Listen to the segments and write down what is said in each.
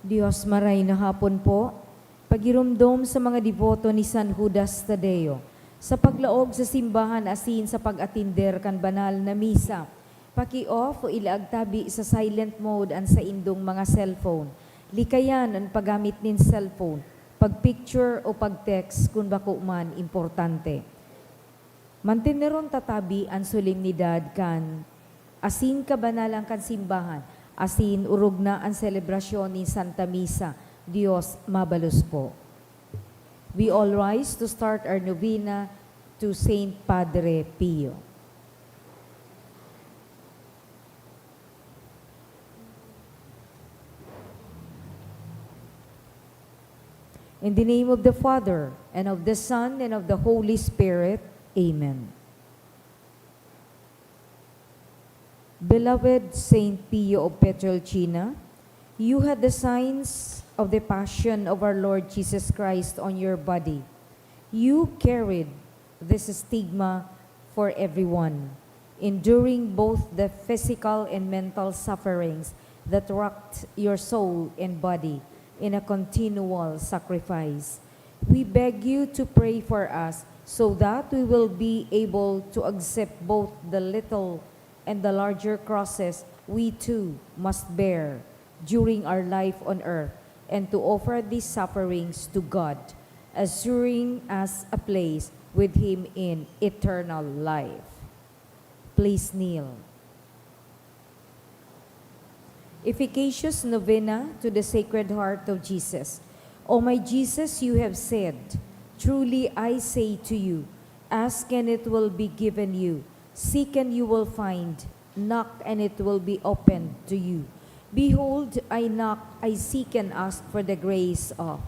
Diyos maray na hapon po, pagirumdom sa mga deboto ni San Judas Tadeo, sa paglaog sa simbahan asin sa pag-atinder kan banal na misa, paki-off o ilaagtabi sa silent mode an sa indong mga cellphone. Likayan ang paggamit nin cellphone, pag-picture o pag-text kung bako man importante. Mantineron tatabi ang solemnidad kan asin kabanalang kan simbahan, asin urog na ang selebrasyon ni Santa Misa. Diyos mabalos po. We all rise to start our novena to Saint Padre Pio. In the name of the Father, and of the Son, and of the Holy Spirit. Amen. Beloved Saint Pio of Pietrelcina, you had the signs of the passion of our Lord Jesus Christ on your body. You carried this stigma for everyone, enduring both the physical and mental sufferings that rocked your soul and body in a continual sacrifice. We beg you to pray for us so that we will be able to accept both the little and the larger crosses we too must bear during our life on earth, and to offer these sufferings to God, assuring us a place with Him in eternal life. Please kneel. Efficacious Novena to the Sacred Heart of Jesus. O my Jesus, you have said, truly I say to you, ask and it will be given you. Seek and you will find, knock and it will be opened to you. Behold, I knock, I seek and ask for the grace of.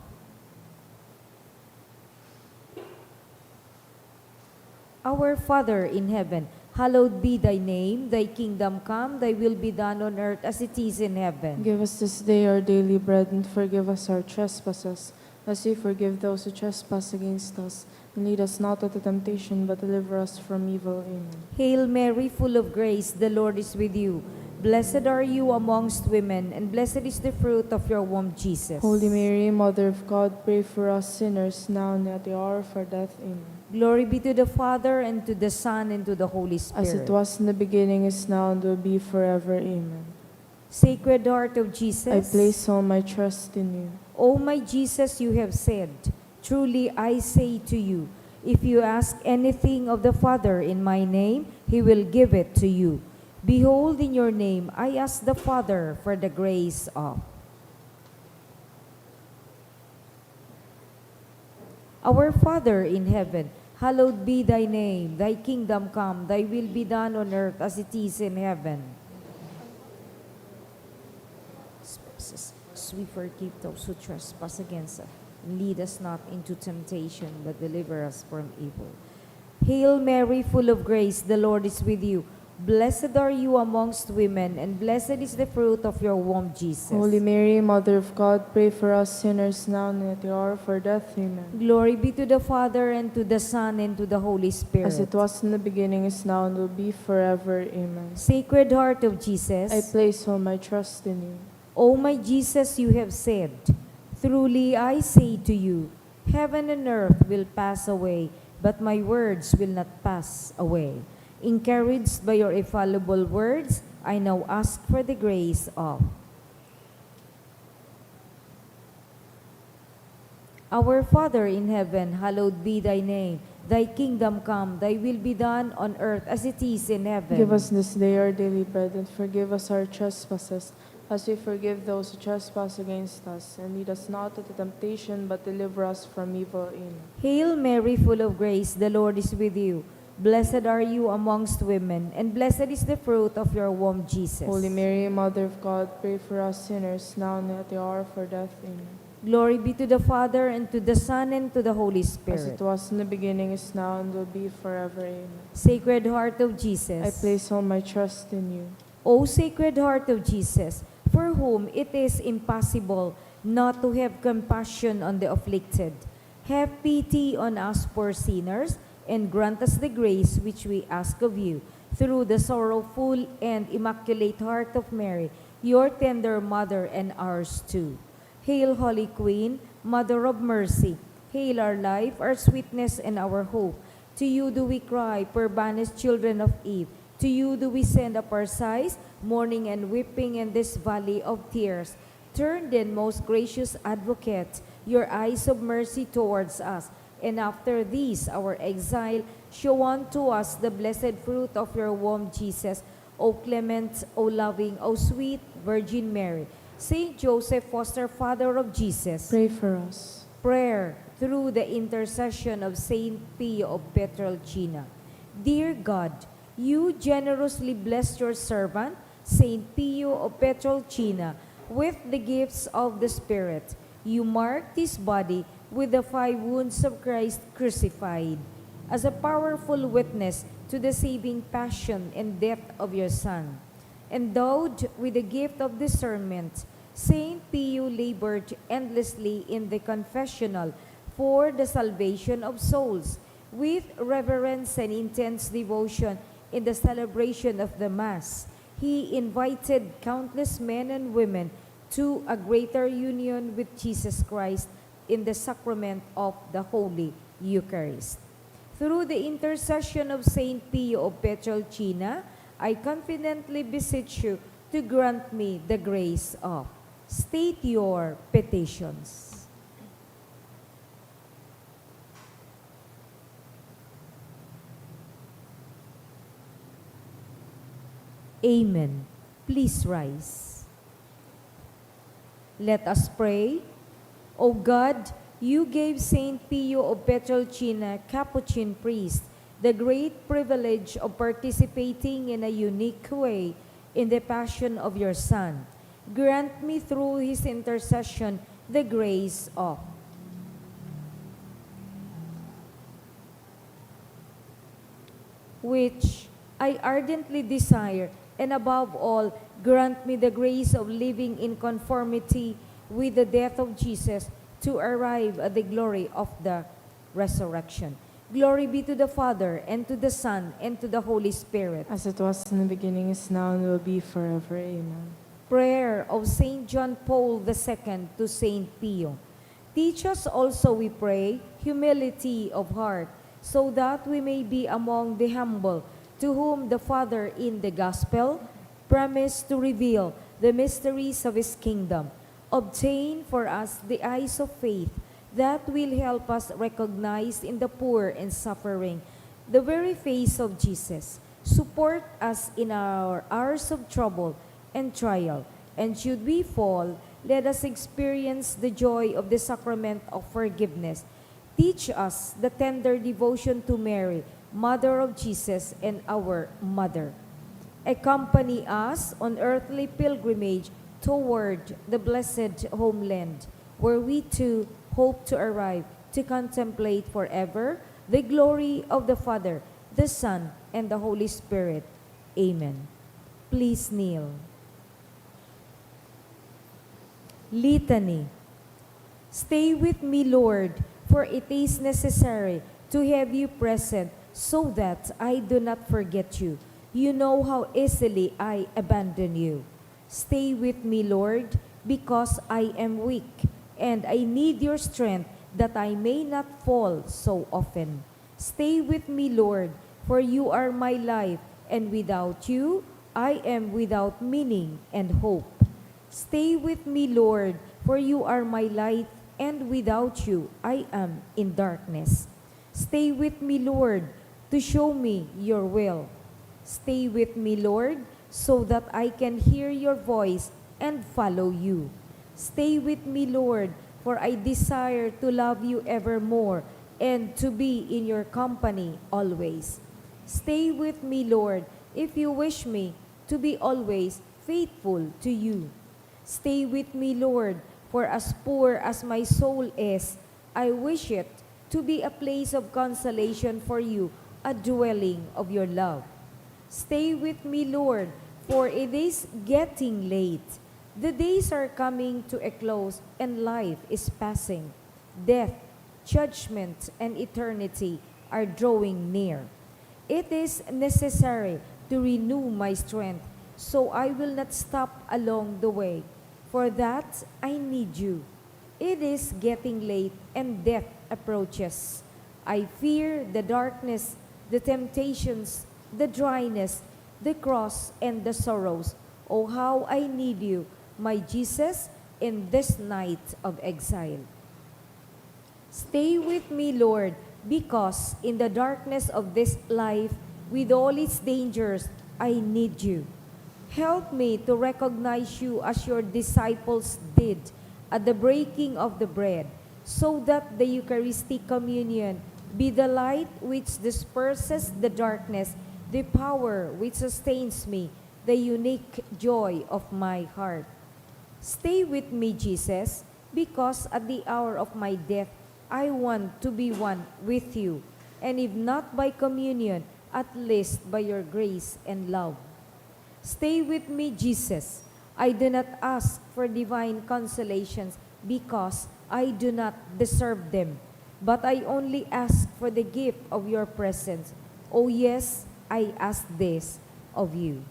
Our Father in heaven, hallowed be thy name, thy kingdom come, thy will be done on earth as it is in heaven. Give us this day our daily bread, and forgive us our trespasses, as we forgive those who trespass against us. And lead us not into temptation, but deliver us from evil. Amen. Hail Mary, full of grace, the Lord is with you. Blessed are you amongst women, and blessed is the fruit of your womb, Jesus. Holy Mary, Mother of God, pray for us sinners, now and at the hour of our death. Amen. Glory be to the Father, and to the Son, and to the Holy Spirit. As it was in the beginning, is now, and will be forever. Amen. Sacred Heart of Jesus, I place all my trust in you. O my Jesus, you have said, truly I say to you, if you ask anything of the Father in my name, He will give it to you. Behold, in your name I ask the Father for the grace of. Our Father in heaven, hallowed be thy name, thy kingdom come, thy will be done on earth as it is in heaven. As we forgive those who trespass against us, lead us not into temptation, but deliver us from evil. Hail Mary, full of grace, the Lord is with you. Blessed are you amongst women, and blessed is the fruit of your womb, Jesus. Holy Mary, Mother of God, pray for us sinners, now and at the hour of our death. Amen. Glory be to the Father, and to the Son, and to the Holy Spirit. As it was in the beginning, is now, and will be forever. Amen. Sacred Heart of Jesus, I place all my trust in you. O my Jesus, you have said, truly I say to you, heaven and earth will pass away, but my words will not pass away. Encouraged by your infallible words, I now ask for the grace of. Our Father in heaven, hallowed be thy name. Thy kingdom come, thy will be done on earth as it is in heaven. Give us this day our daily bread, and forgive us our trespasses, as we forgive those who trespass against us. And lead us not into temptation, but deliver us from evil. Amen. Hail Mary, full of grace, the Lord is with you. Blessed are you amongst women, and blessed is the fruit of your womb, Jesus. Holy Mary, Mother of God, pray for us sinners, now and at the hour of our death. Amen. Glory be to the Father, and to the Son, and to the Holy As Spirit. it was in the beginning, is now, and will be forever. Amen. Sacred Heart of Jesus, I place all my trust in you. O Sacred Heart of Jesus, for whom it is impossible not to have compassion on the afflicted, have pity on us poor sinners, and grant us the grace which we ask of you, through the sorrowful and immaculate heart of Mary, your tender mother and ours too. Hail, Holy Queen, Mother of Mercy. Hail our life, our sweetness, and our hope. To you do we cry, poor banished children of Eve. To you do we send up our sighs, mourning and weeping in this valley of tears. Turn then, most gracious Advocate, your eyes of mercy towards us, and after this our exile, show unto us the blessed fruit of your womb, Jesus. O clement, O loving, O sweet Virgin Mary. Saint Joseph, foster father of Jesus. Pray for us. Prayer through the intercession of Saint Pio of Pietrelcina. Dear God, you generously blessed your servant, Saint Pio of Pietrelcina, with the gifts of the Spirit. You marked his body with the 5 wounds of Christ crucified as a powerful witness to the saving passion and death of your Son. Endowed with the gift of discernment, Saint Pio labored endlessly in the confessional for the salvation of souls, with reverence and intense devotion in the celebration of the Mass. He invited countless men and women to a greater union with Jesus Christ in the sacrament of the Holy Eucharist. Through the intercession of Saint Pio of Pietrelcina, I confidently beseech you to grant me the grace of. State your petitions. Amen. Please rise. Let us pray. O God, you gave Saint Pio of Pietrelcina, Capuchin priest, the great privilege of participating in a unique way in the passion of your Son. Grant me through his intercession the grace of. Which I ardently desire, and above all, grant me the grace of living in conformity with the death of Jesus to arrive at the glory of the resurrection. Glory be to the Father, and to the Son, and to the Holy Spirit. As it was in the beginning, is now, and will be forever. Amen. Prayer of Saint John Paul II to Saint Pio. Teach us also, we pray, humility of heart, so that we may be among the humble, to whom the Father in the Gospel promised to reveal the mysteries of his kingdom. Obtain for us the eyes of faith that will help us recognize in the poor and suffering the very face of Jesus. Support us in our hours of trouble and trial, and should we fall, let us experience the joy of the sacrament of forgiveness. Teach us the tender devotion to Mary, Mother of Jesus and our Mother. Accompany us on earthly pilgrimage toward the blessed homeland, where we too hope to arrive to contemplate forever the glory of the Father, the Son, and the Holy Spirit. Amen. Please kneel. Litany. Stay with me, Lord, for it is necessary to have you present so that I do not forget you. You know how easily I abandon you. Stay with me, Lord, because I am weak, and I need your strength that I may not fall so often. Stay with me, Lord, for you are my life, and without you, I am without meaning and hope. Stay with me, Lord, for you are my light, and without you, I am in darkness. Stay with me, Lord, to show me your will. Stay with me, Lord, so that I can hear your voice and follow you. Stay with me, Lord, for I desire to love you evermore and to be in your company always. Stay with me, Lord, if you wish me to be always faithful to you. Stay with me, Lord, for as poor as my soul is, I wish it to be a place of consolation for you, a dwelling of your love. Stay with me, Lord, for it is getting late. The days are coming to a close and life is passing. Death, judgment, and eternity are drawing near. It is necessary to renew my strength, so I will not stop along the way. For that, I need you. It is getting late and death approaches. I fear the darkness, the temptations, the dryness, the cross, and the sorrows. Oh, how I need you, my Jesus, in this night of exile. Stay with me, Lord, because in the darkness of this life, with all its dangers, I need you. Help me to recognize you as your disciples did at the breaking of the bread, so that the Eucharistic communion be the light which disperses the darkness, the power which sustains me, the unique joy of my heart. Stay with me, Jesus, because at the hour of my death, I want to be one with you, and if not by communion, at least by your grace and love. Stay with me, Jesus. I do not ask for divine consolations because I do not deserve them, but I only ask for the gift of your presence. Oh yes, I ask this of you.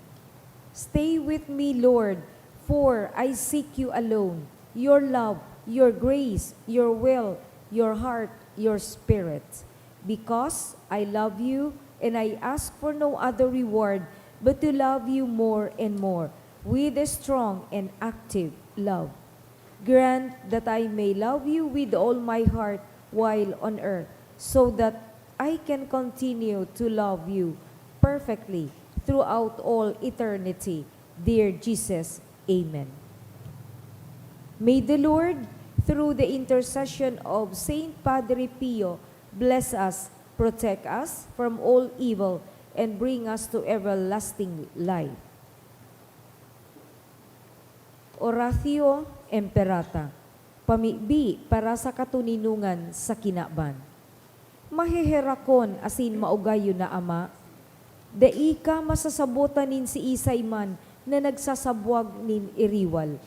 Stay with me, Lord, for I seek you alone, your love, your grace, your will, your heart, your spirit. Because I love you and I ask for no other reward but to love you more and more with a strong and active love. Grant that I may love you with all my heart while on earth, so that I can continue to love you perfectly throughout all eternity. Dear Jesus, Amen. May the Lord, through the intercession of Saint Padre Pio, bless us, protect us from all evil, and bring us to everlasting life. Oratio Imperata, pamibi para sa katuninungan sa kinaban. Maheherakon asin maugayo na ama, dai ka masasabutan nin si Isay man na nagsasabwag nin iriwal.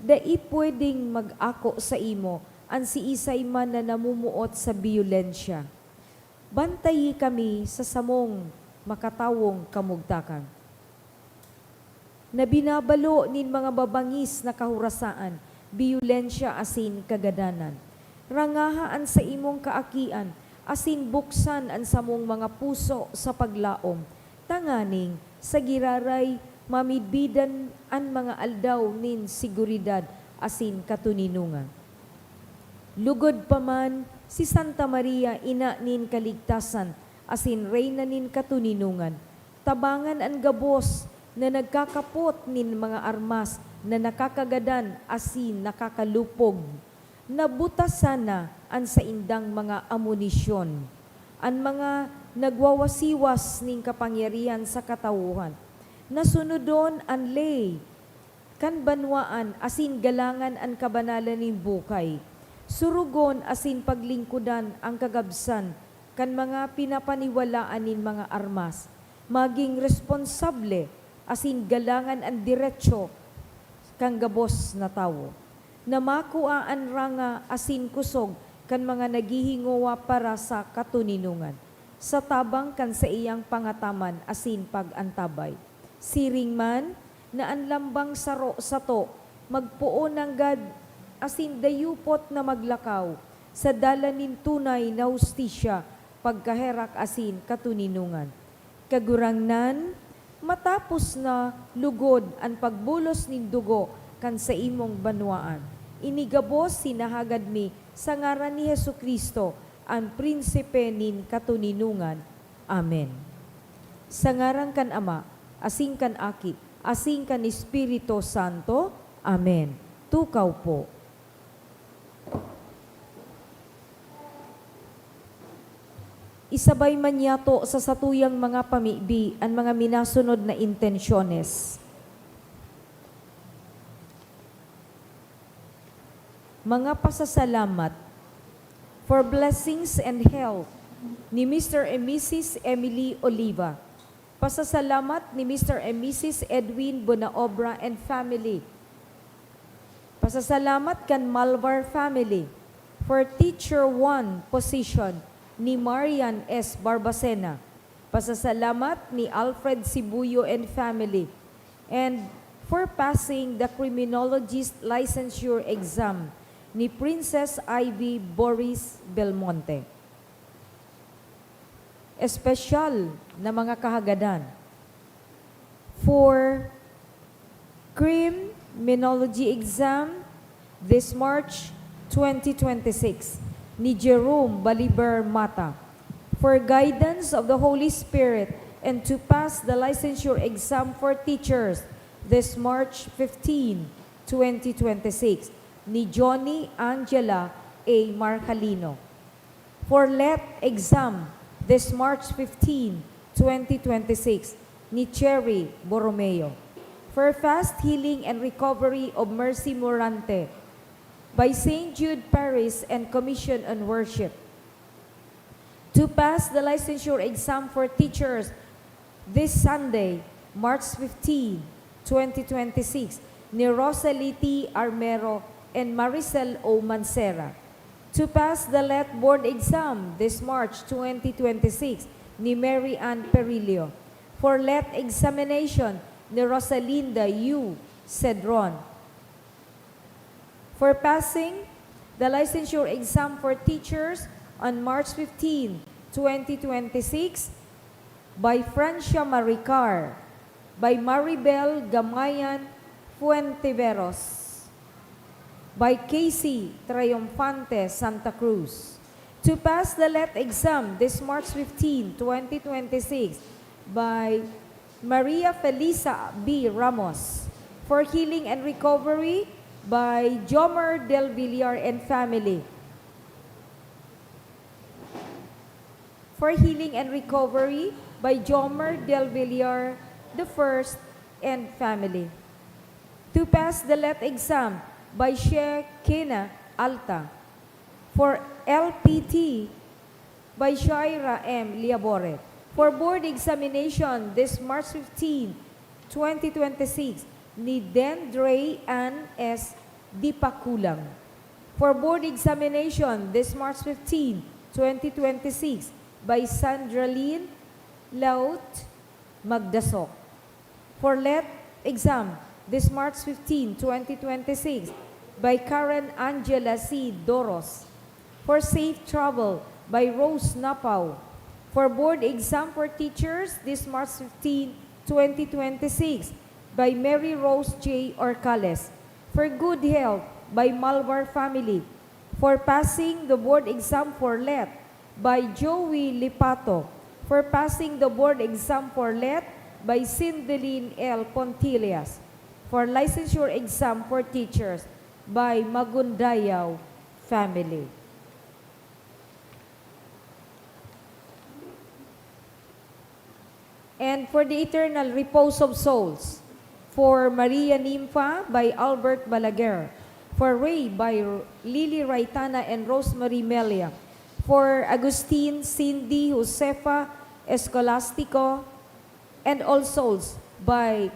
Dai pwedeng mag-ako sa imo an si Isay man na namumuot sa biyolensya. Bantayi kami sa samong makatawong kamugtakan. Na binabalo nin mga babangis na kahurasaan, biyolensya asin kagadanan. Rangahaan sa imong kaakian, asin buksan ang samong mga puso sa paglaom. Tanganing sa giraray mamidbidan ang mga aldaw nin siguridad asin katuninungan. Lugod pa man si Santa Maria ina nin kaligtasan asin reyna nin katuninungan. Tabangan ang gabos na nagkakapot nin mga armas na nakakagadan asin nakakalupog. Nabutasan na ang sa indang mga amunisyon. Ang mga nagwawasiwas ning kapangyarihan sa katawuhan. Nasunodon ang lay, kan banwaan asin galangan ang kabanalan ning bukay. Surugon asin paglingkudan ang kagabsan kan mga pinapaniwalaan nin mga armas. Maging responsable asin galangan ang diretsyo kang gabos na tawo. Namakua ang ranga asin kusog kan mga naghihingowa para sa katuninungan. Sa tabang kan sa iyang pangataman asin pag-antabay. Siring man na ang lambang saro sato, magpuo ng gad asin dayupot na maglakaw, sa dalanin tunay na hustisya, pagkaherak asin katuninungan. Kagurangnan, matapos na lugod ang pagbulos nin dugo kan sa imong banwaan. Inigabos sinahagad mi sa ngaran ni Jesucristo, ang prinsipe nin katuninungan. Amen. Sa ngaran kan Ama, asing kan Aki, asing kan Espiritu Santo. Amen. Tukaw po. Isabay man yato sa satuyang mga pamibi ang mga minasunod na intensyones. Mga pasasalamat for blessings and health ni Mr. and Mrs. Emily Oliva. Pasasalamat ni Mr. and Mrs. Edwin Bonaobra and family. Pasasalamat kan Malvar family for Teacher 1 position ni Marian S. Barbacena. Pasasalamat ni Alfred Sibuyo and family. And for passing the criminologist licensure exam ni Princess Ivy Boris Belmonte. Espesyal na mga kahagadan for Criminology exam this March 2026 ni Jerome Baliber Mata. For guidance of the Holy Spirit and to pass the licensure exam for teachers this March 15, 2026 ni Johnny Angela A. Marcalino. For LET exam this March 15, 2026 ni Cherry Borromeo. For fast healing and recovery of Mercy Morante by St. Jude Parish and Commission on Worship. To pass the licensure exam for teachers this Sunday, March 15, 2026, ni Rosalie T. Armero and Maricel O. Mancera. To pass the LET board exam this March 2026, ni Mary Ann Perillo. For LET examination, ni Rosalinda U. Cedron. For passing the licensure exam for teachers on March 15, 2026, by Francia Maricar, by Maribel Gamayan Fuenteveros, by Casey Triumphante Santa Cruz. To pass the LET exam this March 15, 2026, by Maria Felisa B. Ramos. For healing and recovery, by Jomer Del Villar and family. For healing and recovery, by Jomer Del Villar the first and family. To pass the LET exam, by Shekina Alta. For LPT, by Shaira M. Liabore. For board examination this March 15, 2026, ni Dendre Ann S. Dipakulang. For board examination this March 15, 2026, by Sandralyn Laut Magdasok. For LET exam this March 15, 2026, by Karen Angela C. Doros. For safe travel, by Rose Napaw. For board exam for teachers this March 15, 2026, by Mary Rose J. Orcales. For good health, by Malvar family. For passing the board exam for LET, by Joey Lipato. For passing the board exam for LET, by Cindeline L. Pontilias. For licensure exam for teachers, by Magundayaw family. And for the eternal repose of souls, for Maria Nympha by Albert Balaguer, for Ray by Lily Raitana and Rosemary Melia, for Agustin, Cindy, Josefa Escolastico, and All Souls by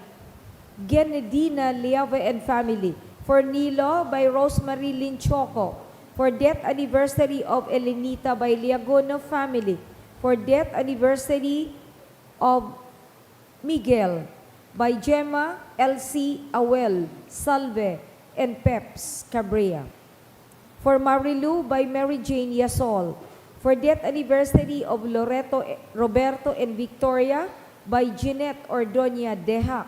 Genedina Liave and family, for Nilo by Rosemary Linchoco, for death anniversary of Elenita by Liagono family, for death anniversary of Miguel by Gemma L.C. Awel, Salve, and Peps Cabrea. For Marilu by Mary Jane Yasol. For death anniversary of Loreto, Roberto, and Victoria by Jeanette Ordonia Dehac.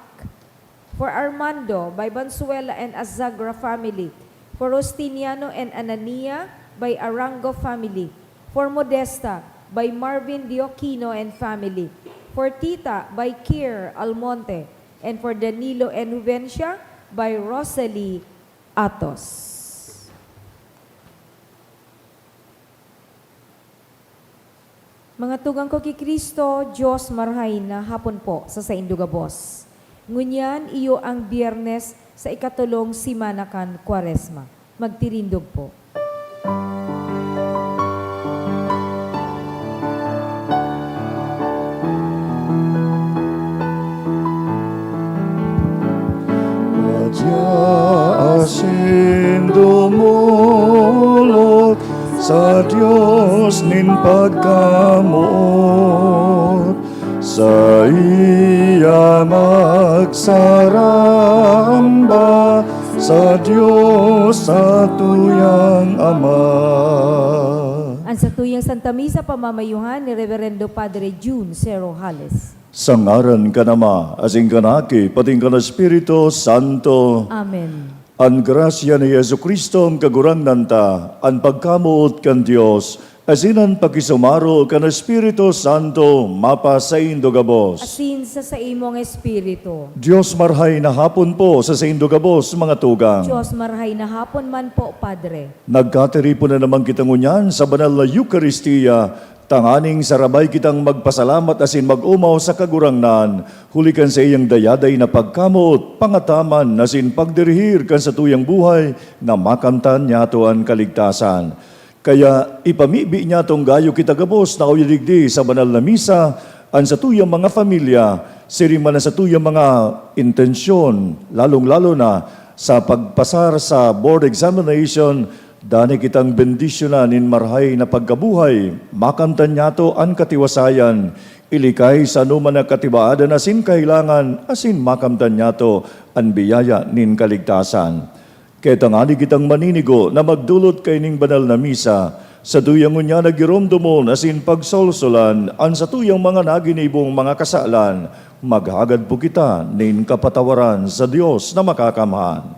For Armando by Bansuela and Azagra family. For Rostiniano and Anania by Arango family. For Modesta by Marvin Dioquino and family. For Tita by Kier Almonte. And for Danilo and Juvencia by Rosalie Atos. Mga tugang ko kay Kristo, Diyos marhay na hapon po sa Indugabos. Ngunyan iyo ang Biyernes sa ikatulong simanakan Kwaresma. Magtirindog po. Asin dumulot sa Diyos nin pagkamot, sa iya magsaramba sa Diyos sa tuyang Ama. Ang sa tuyang Santa Misa pamamayuhan ni Reverendo Padre June Cero Hales. Sa ngaran ka nama, asing kanaki, pating ka na Espiritu Santo. Amen. Ang grasya ni Yesu Kristo ang kagurang nanta, ang pagkamuot kan Diyos, asinan pakisumaro kan Espiritu Santo, mapa sa indogabos. Asin sa imong espiritu. Diyos marhay na hapon po sa indogabos, mga tugang. Diyos marhay na hapon man po, Padre. Nagkatiri po na naman kita ngunyan sa banal na Eucharistia, tanganing sarabay kitang magpasalamat asin mag-umaw sa kagurangnan, hulikan sa iyang dayaday na pagkamot, pangataman, asin pagdirihir kan sa tuyang buhay, na makamtan niya to ang kaligtasan. Kaya ipamibi niya tong gayo kita gabos na uyadigdi sa banal na misa, ang sa tuyang mga pamilya, siriman sa tuyang mga intensyon, lalong-lalo na sa pagpasar sa board examination, dani kitang bendisyonan in marhay na pagkabuhay, makamtan niya to ang katiwasayan, ilikay sa anuman na katibaadan asin kailangan, asin makamtan niya to ang biyaya nin kaligtasan. Kaya tangani kitang maninigo na magdulot kay ning banal na misa, sa tuyang unya nagiromdomon asin pagsolsolan, ang sa tuyang mga naginibong mga kasalan, maghagad po kita nin kapatawaran sa Diyos na makakamhan.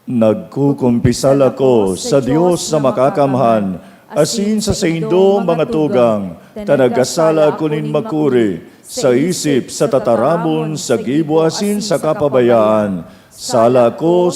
Nagkukumpisal ako sa Diyos na makakamhan, asin sa saindo mga tugang, tanagasala kunin makuri, sa isip, sa tataramon, sa gibo asin sa kapabayaan. Sala ko,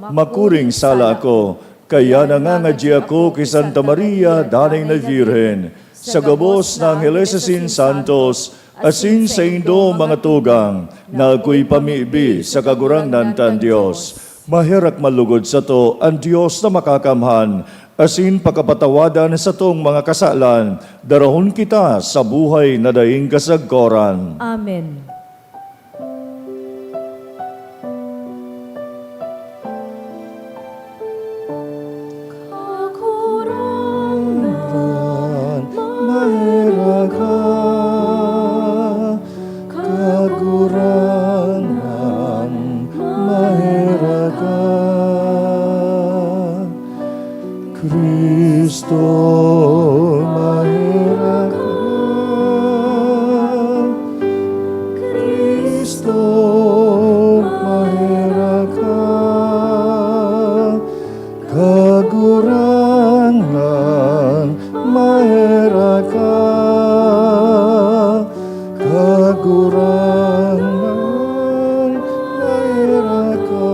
makuring sala ko, kaya nangangadya ako kay Santa Maria, danay na Virhen, sa gabos ng Angeles asin Santos, asin sa indo mga tugang, na ako'y pamibi sa kagurangnan tan Diyos. Mahirak malugod sa to ang Diyos na makakamhan, asin pagkapatawadan sa tong mga kasalan, darahon kita sa buhay na daing kasagkoran. Amen. Kagurangan, mahera ka. Kristo, mahera ka. Kristo, mahera ka. Kagurangan, mahera ka. Kagurangan, mahera ka.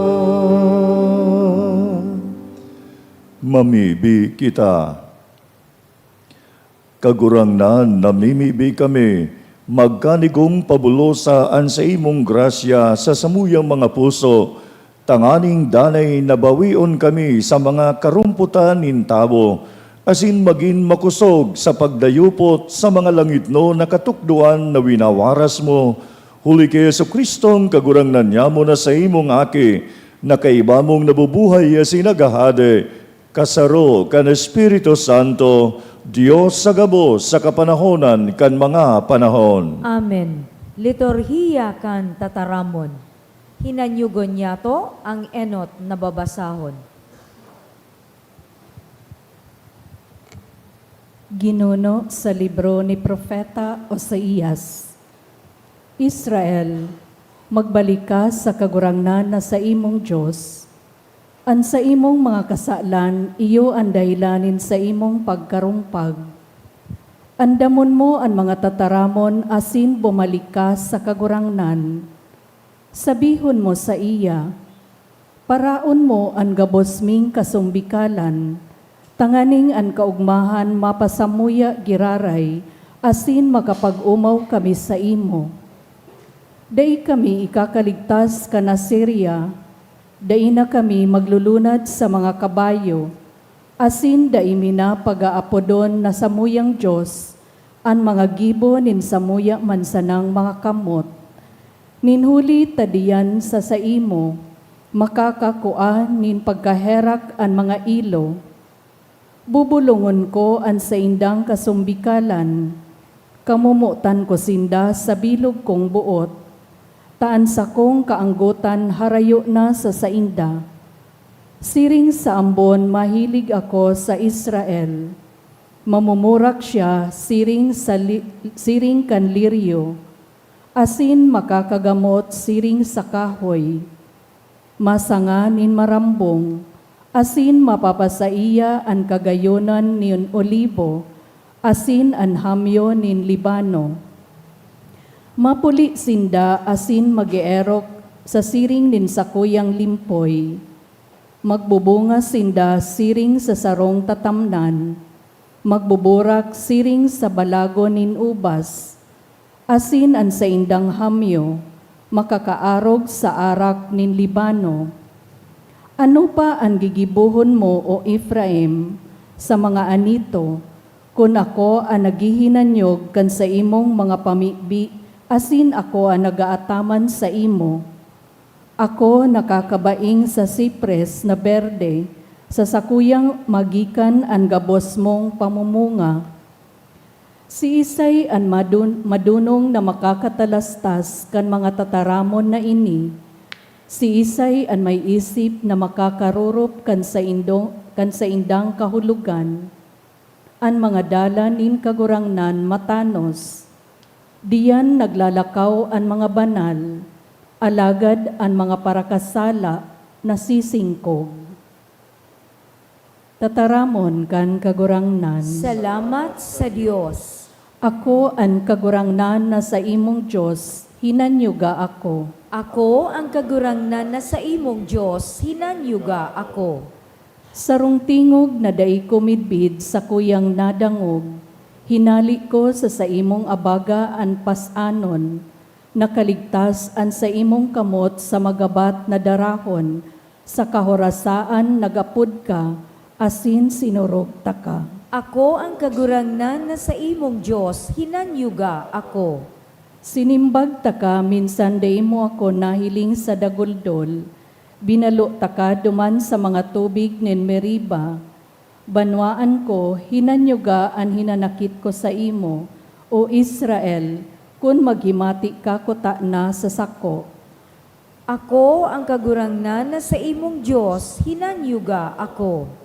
Mamibi kita. Kagurangnan, namimibi kami, magkanigong pabulosaan sa imong grasya sa samuyang mga puso, tanganing danay nabawion kami sa mga karumputan nintabo, asin maging makusog sa pagdayupot sa mga langitno na katukduan na winawaras mo, huli kay Jesucristong kagurangnan niya mo na sa imong aki, na kaiba mong nabubuhay asin nagahade, kasaro kan Espiritu Santo, Diyos sa gabos sa kapanahonan kan mga panahon. Amen. Liturhiya kan tataramon. Hinanyugon niya to ang enot na babasahon. Ginuno sa libro ni Propeta Oseas. Israel, magbalik ka sa kagurangnan na sa imong Diyos. An sa imong mga kasalan, iyo ang dahilanin sa imong pagkarumpag. Andamon mo ang mga tataramon asin bumalik ka sa kagurangnan. Sabihon mo sa iya, paraon mo ang gabos ming kasumbikalan, tanganing an kaugmahan mapasamuya giraray, asin makapag-umaw kami sa imo. Dai kami ikakaligtas ka na Syria, dai na kami maglulunad sa mga kabayo, asin dai mina pag-aapodon na samuyang Diyos, an mga gibo nin samuya mansanang mga kamot. Ninhuli tadiyan sa imo, makakakua nin pagkaherak an mga ilo. Bubulungon ko an sa indang kasumbikalan, kamumutan ko sinda sa bilog kong buot. taan sa kong kaanggutan harayo na sa sainda. Siring sa ambon mahilig ako sa Israel. Mamumurak siya siring kan liryo. Asin makakagamot siring sa kahoy. Masanga nin marambong. Asin mapapasaiya an kagayonan nin olibo. Asin an hamyo nin Libano. Mapuli sinda asin magierok sa siring nin sakuyang limpoy. Magbubunga sinda siring sa sarong tatamnan. Magbuburak siring sa balago nin ubas. Asin an sa indang hamyo, makakaarog sa arak nin Libano. Ano pa ang gigibuhon mo o Ephraim sa mga anito, kung ako ang naghihinanyog kan sa imong mga pamibi, asin ako ang nagaataman sa imo. Ako nakakabaing sa sipres na berde, sa sakuyang magikan ang gabos mong pamumunga. Si Isay ang madunong na makakatalastas kan mga tataramon na ini. Si Isay ang may isip na makakarurup kan sa indang kahulugan. Ang mga dalan in kagurangnan matanos. Diyan naglalakaw ang mga banal, alagad ang mga parakasala na sisingkog. Tataramon kan kagurangnan. Salamat sa Diyos. Ako ang kagurangnan na sa imong Diyos, hinanyuga ako. Ako ang kagurangnan na sa imong Diyos, hinanyuga ako. Sarong tingog na dai ko midbid sa kuyang nadangog, hinali ko sa imong abaga an pasanon, nakaligtas an sa imong kamot sa magabat na darahon, sa kahorasaan nagapud ka, asin sinurog ta ka. Ako ang kagurangnan na sa imong Diyos, hinanyuga ako. Sinimbag ta ka, minsan day mo ako nahiling sa daguldol, binalo ta ka duman sa mga tubig nin Meriba. Banwaan ko, hinanyuga an hinanakit ko sa imo, o Israel, kung maghimati ka kuta na sa sako. Ako ang kagurangnan na sa imong Diyos, hinanyuga ako.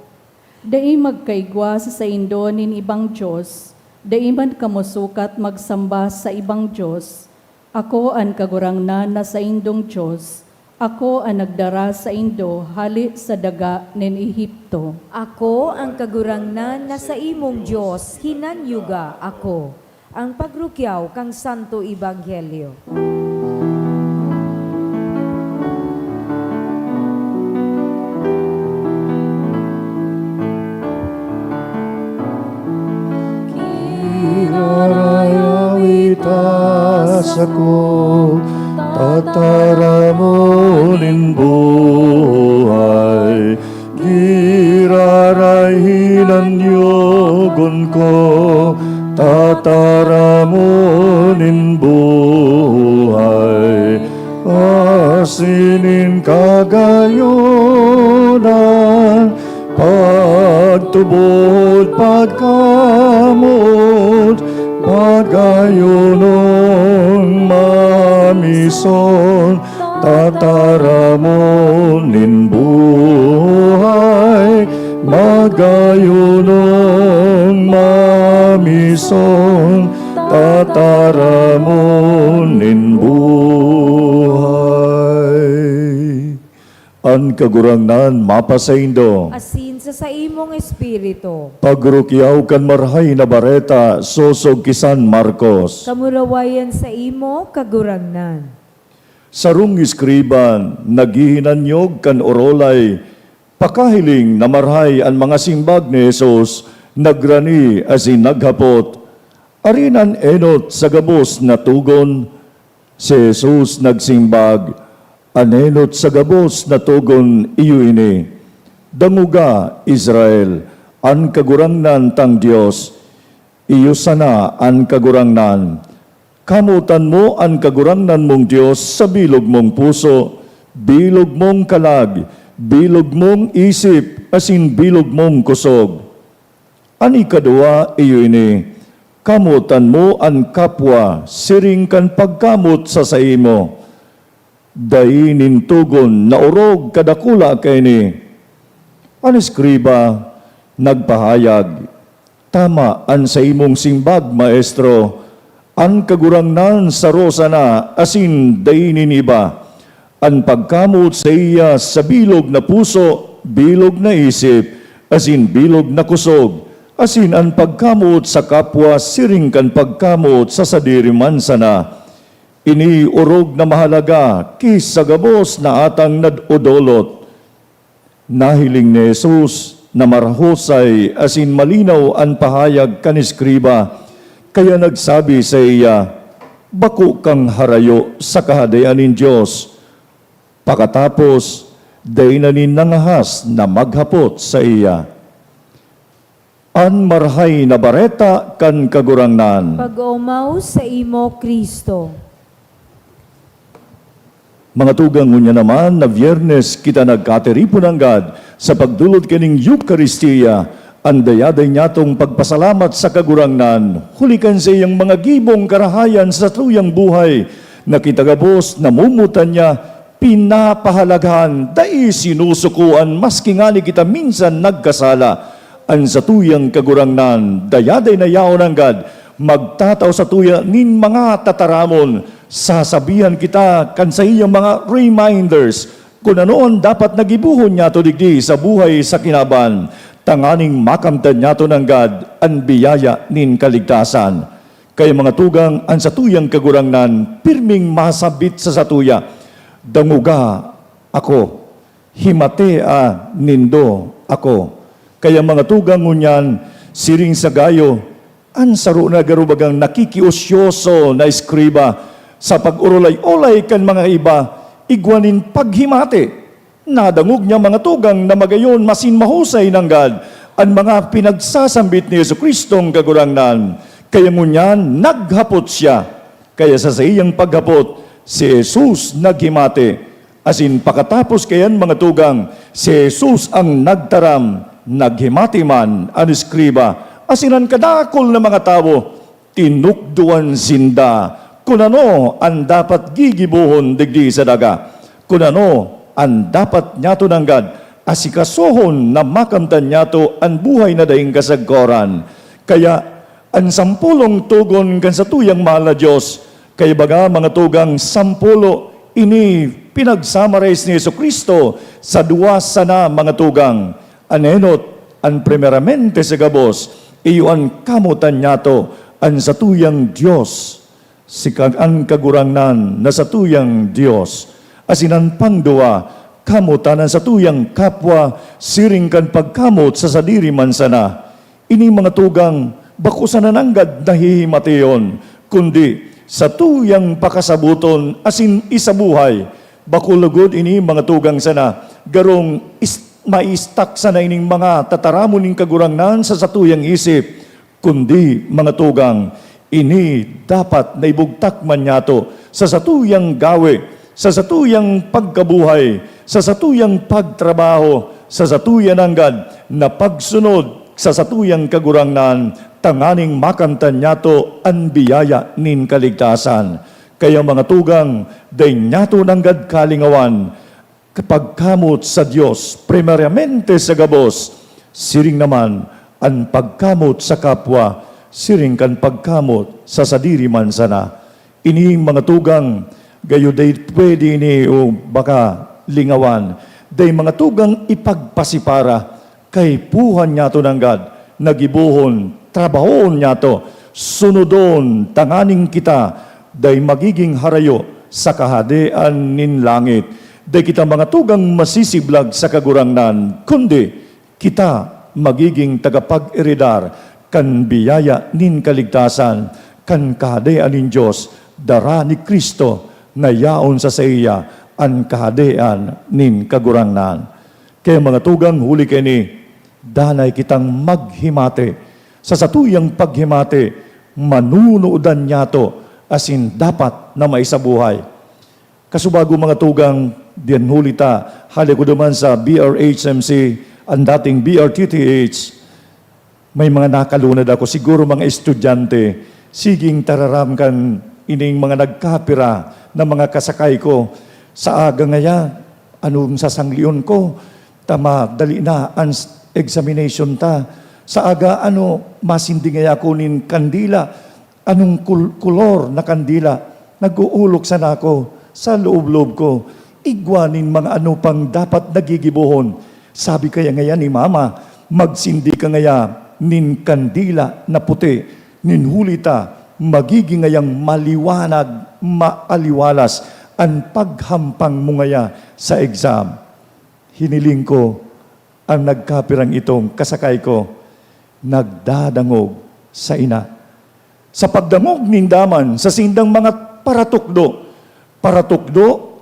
Dai magkaigwa sa indo nin ibang Diyos, dai man kamusukat magsamba sa ibang Diyos. Ako ang kagurangnan na sa indong Diyos, ako ang nagdara sa indo hali sa daga nin Ehipto. Ako ang kagurangnan na sa imong Diyos, hinanyuga ako. Ang pagrukyaw kang Santo Ebanghelyo. Kinarayawitas ako, tataramunin buhay. Girarahinan yogon ko, tataramunin buhay. Asinin kagayonan, pagtubod, pagkamot, pagayunon, mamison, tataramunin buhay, magayunon, mamison, tataramunin buhay. An kagurangnan mapasaindo. Asin sa imong espiritu. Pagrukyaw kan marhay na bareta, sosog kisan Marcos. Kamurawayan sa imo, kagurangnan. Sarong iskriban, naghihinanyog kan orolay, pakahiling na marhay ang mga simbag ni Jesus, nagrani asin naghapot. Arinan enot sa gabos na tugon, si Jesus nagsimbag, anenot sa gabos na tugon iyo ini. Danguga, Israel, an kagurangnan tang Diyos, iyo sana an kagurangnan. Kamutan mo an kagurangnan mong Diyos sa bilog mong puso, bilog mong kalag, bilog mong isip, asin bilog mong kusog. Ani kadua iyo ini, kamutan mo an kapwa, siring kan pagkamot sa saimo. Dai nintugon na urog kadakula kay ni. Ang eskriba nagpahayag, tama an sa imong simbag, maestro, ang kagurangnan sa rosa na asin dainin iba, ang pagkamot sa iya sa bilog na puso, bilog na isip, asin bilog na kusog, asin ang pagkamot sa kapwa, siring kan pagkamot sa sadiri man sana. Ini urog na mahalaga, kisa gabos na atang nadodolot. Nahiling ni Jesus na marahusay asin malinaw ang pahayag kaniskriba, kaya nagsabi sa iya, bako kang harayo sa kahadayan ng Diyos. Pakatapos, day na ninangahas na maghapot sa iya. An marhay na bareta kan kagurangnan. Pag-umaw sa imo, Kristo. Mga tugang ngunya naman na Biyernes kita nagkateripon ang God sa pagdulot kining Eucharistia, ang dayaday niyatong pagpasalamat sa kagurangnan, hulikan sa iyang mga gibong karahayan sa tuyang buhay, na kitagabos namumutan niya, pinapahalagahan, dai sinusukuan, maski nga ni kita minsan nagkasala, ang sa tuyang kagurangnan, dayaday na yaon ang God, magtataw sa tuya nin mga tataramon, sasabihan kita kan sa iyang mga reminders kung anoon dapat nagibuhon niya to digdi sa buhay sa kinaban, tanganing makamtan niya to ng God ang biyaya nin kaligtasan. Kaya mga tugang ang sa tuyang kagurangnan, pirming masabit sa satuya, danguga ako, himatea nindo ako. Kaya mga tugang ngunyan, siring sa gayo, ang saro na garubagang nakikiusyoso na eskriba, sa pag-urulay-ulay kan mga iba, igwanin paghimati. Nadangog niya mga tugang na magayon masin mahusay ng God, ang mga pinagsasambit ni Jesucristong kagurangnan. Kaya ngunyan, naghapot siya. Kaya sa iyang paghapot, si Jesus naghimati. Asin pakatapos kayan mga tugang, si Jesus ang nagtaram, naghimati man ang eskriba. Asinan kadakol na mga tao, tinukduan sinda, kung ano ang dapat gigibuhon digdi sa daga, kung ano ang dapat nyato ng God, asikasohon na makamtan nyato ang buhay na daing kasagkoran. Kaya ang sampulong tugon kan sa tuyang mahal na Diyos, kaya baga mga tugang sampulo, ini pinagsummarize ni Jesucristo sa duwa sana mga tugang. Anenot, ang primeramente sa gabos, iyon kamutan nyato ang sa tuyang Diyos, ang kagurangnan na sa tuyang Diyos, asinan pangduwa, kamutanan sa tuyang kapwa, siring kan pagkamot sa sadiri man sana. Ini mga tugang, bako sa nananggad nahihimatayon, kundi sa tuyang pakasabuton, asin isabuhay, bako lugod ini mga tugang sana, garong maistak sana ining mga tataramon ning kagurangnan sa tuyang isip, kundi mga tugang, ini dapat na ibugtak man yato sa satuyang gawe, sa satuyang pagkabuhay, sa satuyang pagtrabaho, sa satuyan ng God na pagsunod sa satuyang kagurangnan, tanganing makamtan yato ang biyaya nin kaligtasan. Kaya mga tugang, day yato ng God kalingawan, kapag kamot sa Diyos, primaryamente sa gabos, siring naman ang pagkamot sa kapwa, siring kan pagkamot sa sadiri man sana. Ining mga tugang, gayo day pwede ni o baka lingawan, day mga tugang ipagpasipara, kay puhan niya to ng God, nagibuhon, trabahon niya to, sunodon, tanganing kita, day magiging harayo sa kahadean nin langit. Day kita mga tugang masisiblag sa kagurangnan, kundi kita magiging tagapag-iridar, kan biyaya nin kaligtasan, kan kahadean nin Diyos, dara ni Kristo, na yaon sa iya, ang kahadean nin kagurangnan. Kaya mga tugang huli kay ni, danay kitang maghimate, sa satuyang paghimate, manunuodan niya to, asin dapat na maisabuhay. Kasubago mga tugang, diyan hulita, hali ko naman sa BRHMC, ang dating BRTTH, may mga nakalunad ako, siguro mga estudyante, siging tararam kan ining mga nagkapira na mga kasakay ko, Sa aga ngaya, anong sasanglion ko? Tama, dali na, examination ta. Sa aga, masindi ngaya kunin kandila. Anong kulor na kandila? Nag-uulok sana ako sa loob-loob ko. Igwanin mga ano pang dapat nagigibuhon. Sabi kaya ngaya ni Mama, magsindi ka ngaya nin kandila na puti, nin hulita, magiging ngayang maliwanag, maaliwalas, ang paghampang mo ngaya sa exam. Hiniling ko, ang nagkapirang itong kasakay ko, nagdadangog sa ina. Sa pagdangog nindaman, sa sindang mga paratukdo,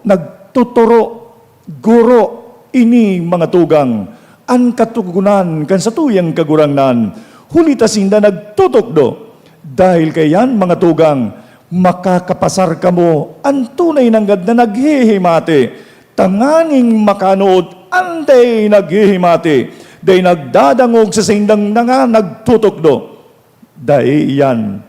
nagtuturo, guro, ini mga tugang, ang katugunan kan sa tuyang kagurangnan, hulita sinda nagtutukdo, dahil kayan mga tugang, makakapasar ka mo, ang tunay ng gad na naghihimati, tanganing makanood, anday naghihimati, day nagdadangog sa sindang nga nagtutukdo, day iyan,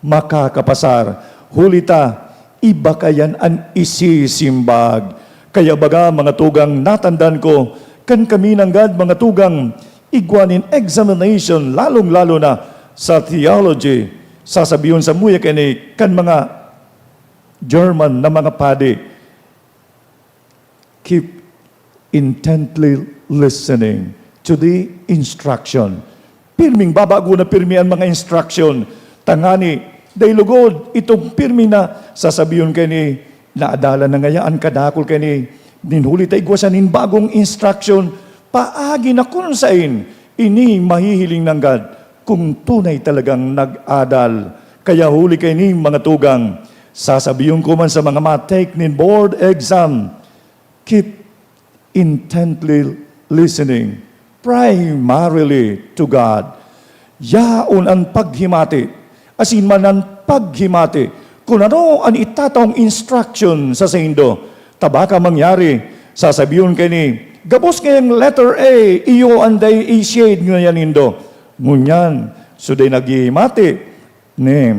makakapasar, hulita, iba kayan ang isisimbag. Kaya baga mga tugang natandan ko, kan kami nanggad mga tugang igwanin examination, lalong-lalo na sa theology, sasabihin sa muya kani kan mga German na mga padi, keep intently listening to the instruction. Pirming babago na pirmi ang mga instruction. Tangani, day lugod, itong pirmi na sasabihin kani, naadala na ngayaan kadakol kani, ninhuli tayo igwasanin bagong instruction, paagi na kunsain, ini mahihiling ng God, kung tunay talagang nag-adal. Kaya huli kayo ni mga tugang, sasabihin ko man sa mga matake nin board exam, keep intently listening, primarily to God. Yaon ang paghimati, asin man ang paghimati, kung ano ang itatawang instruction sa saindo, tabaka mangyari, sasabihin kayo ni, gabos kayang letter A, iyo anday i-shade nyo yan indo. Ngunyan, so day naghihimati,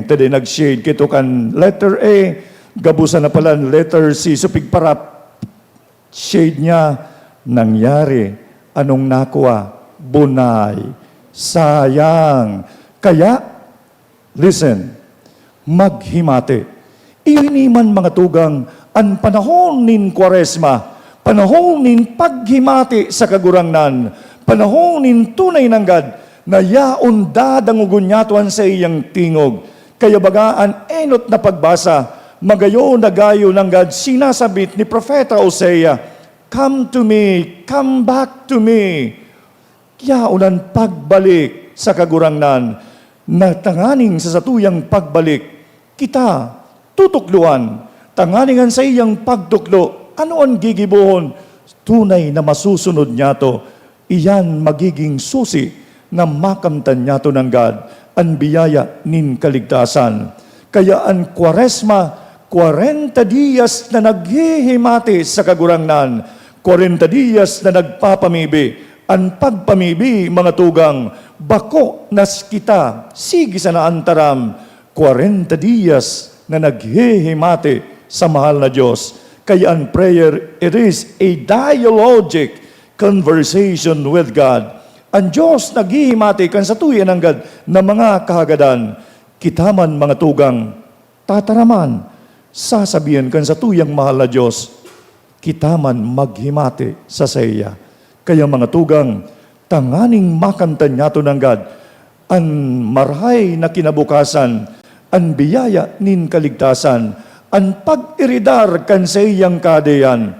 taday nag-shade kito kan letter A, gabusan na pala letter C, so pigparap, shade niya, nangyari, anong nakuha? Bunay, sayang. Kaya, listen, maghimati. Iwiniman mga tugang, ang panahon nin Kwaresma, panahon nin paghimati sa kagurangnan, panahon nin tunay ng God, na yaon dadangugon nyatuan sa iyang tingog. Kaya bagaan enot na pagbasa, magayo na gayo ng God, sinasabit ni Propeta Hosea, come to me, come back to me. Yaunan pagbalik sa kagurangnan, na tanganing sa satuyang pagbalik, kita tutukluan, tanganingan sa iyang pagtuklo, ano ang gigibuhon? Tunay na masusunod niya to, iyan magiging susi na makamtan niya to ng God, ang biyaya nin kaligtasan. Kaya ang Kwaresma, 40 dias na naghihimati sa kagurangnan, 40 dias na nagpapamibi, ang pagpamibi, mga tugang, bako nas kita, sige sa naantaram, 40 dias na naghihimati sa mahal na Diyos. Kaya ang prayer, it is a dialogic conversation with God. Ang Diyos naghihimati kan sa tuyan ng God na mga kahagadan, kita man mga tugang, tataraman, sasabihan kan sa tuyang mahal na Diyos, kita man maghimati sa saya. Kaya mga tugang, tanganing makamtan niya to ng God, ang marhay na kinabukasan, ang biyaya nin kaligtasan, ang pag-iridar kan sa iyang kadeyan,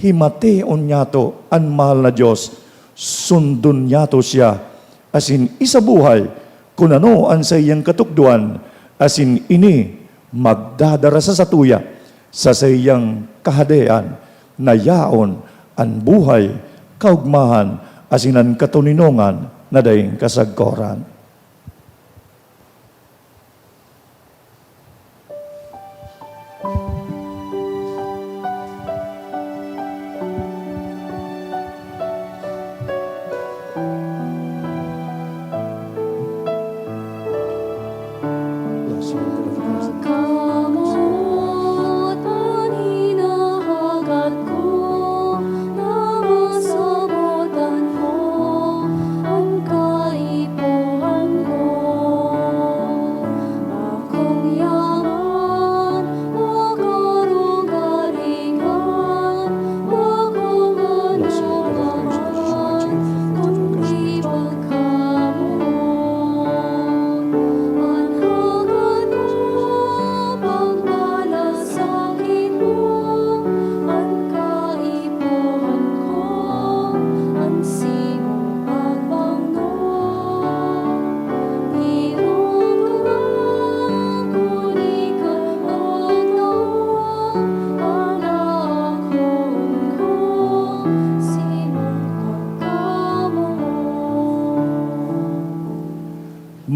himateon niya to ang mahal na Diyos, sundon niya to siya, asin isabuhay, kung ano ang sa iyang katukduan, asin ini magdadara sa satuya, sa iyang kahadean, na yaon ang buhay, kaugmahan, asinan katuninongan, na daing kasagkoran. Kamot ani nahaga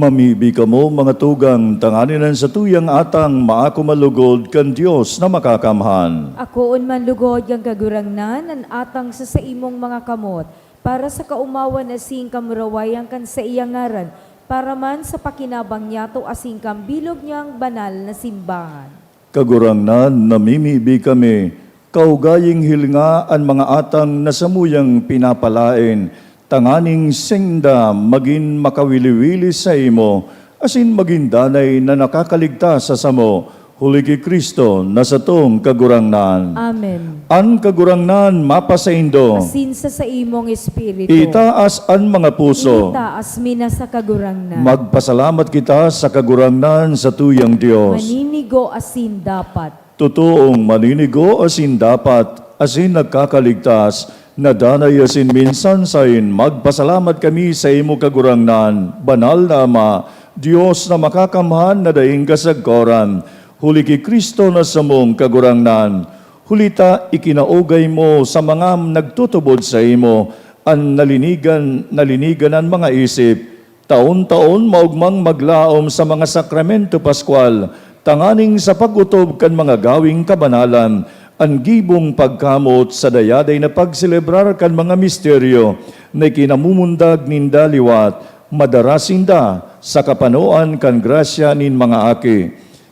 Mamibi ka mo, mga tugang, tanganinan sa tuyang atang maako malugod kan Dios na makakamhan. Akoon man lugod yang kagurangnan, an atang sa imong mga kamot, para sa kaumawan asing kamurawayan kan sa iyang ngaran, para man sa pakinabang niya to asing kambilog niyang banal na simbahan. Kagurangnan, namimibi kami, kaugaying hilinga ang mga atang nasamuyang pinapalain, tanganing senda maging makawili-wili sa imo, asin maging danay na nakakaligtas sa samo, huli kay Kristo na sa tong kagurangnan. Amen. An kagurangnan mapasaindo, Asin sa imong espiritu. itaas an mga puso. Itaas mina sa kagurangnan. Magpasalamat kita sa kagurangnan sa tuyang Dios. Maninigo asin dapat. Totoong maninigo asin dapat, asin nagkakaligtas, na danay asin minsan sain, magpasalamat kami sa imo kagurangnan, banal na Ama, Diyos na makakamhan na daing kasagkoran, huli kay Kristo na samong kagurangnan. Hulita ikinaugay mo sa mga nagtutubod sa imo, ang nalinigan ang mga isip, taon-taon maugmang maglaom sa mga sakramento Pascual, tanganing sa pagutob kan mga gawing kabanalan, ang gibong pagkamot sa dayaday na pagselebrar kan mga misteryo na kinamumundag ninda liwat, madarasinda sa kapanoan kan grasya nin mga aki.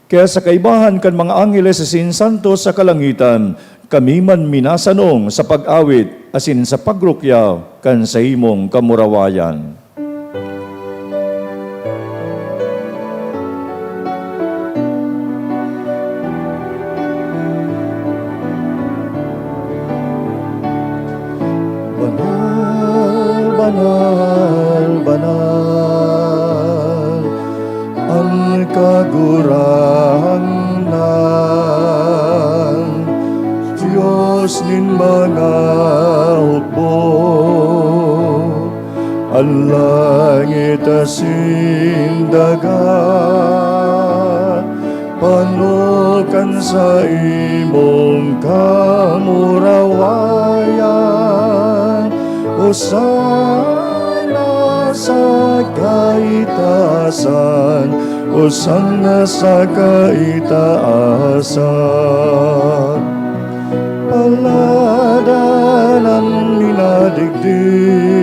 Kaya sa kaibahan kan mga angeles asin santo sa kalangitan, kami man minasanong sa pag-awit asin sa pagrukyaw kan sa imong kamurawayan. Banal, banal, ang kagurangnan, Diyos nin mga hukbo, ang langit asin dagat, panukan sa imong kamurawayan, Hosana sa kaitasan, Hosana sa kaitaasan. Paladanan minadigdig,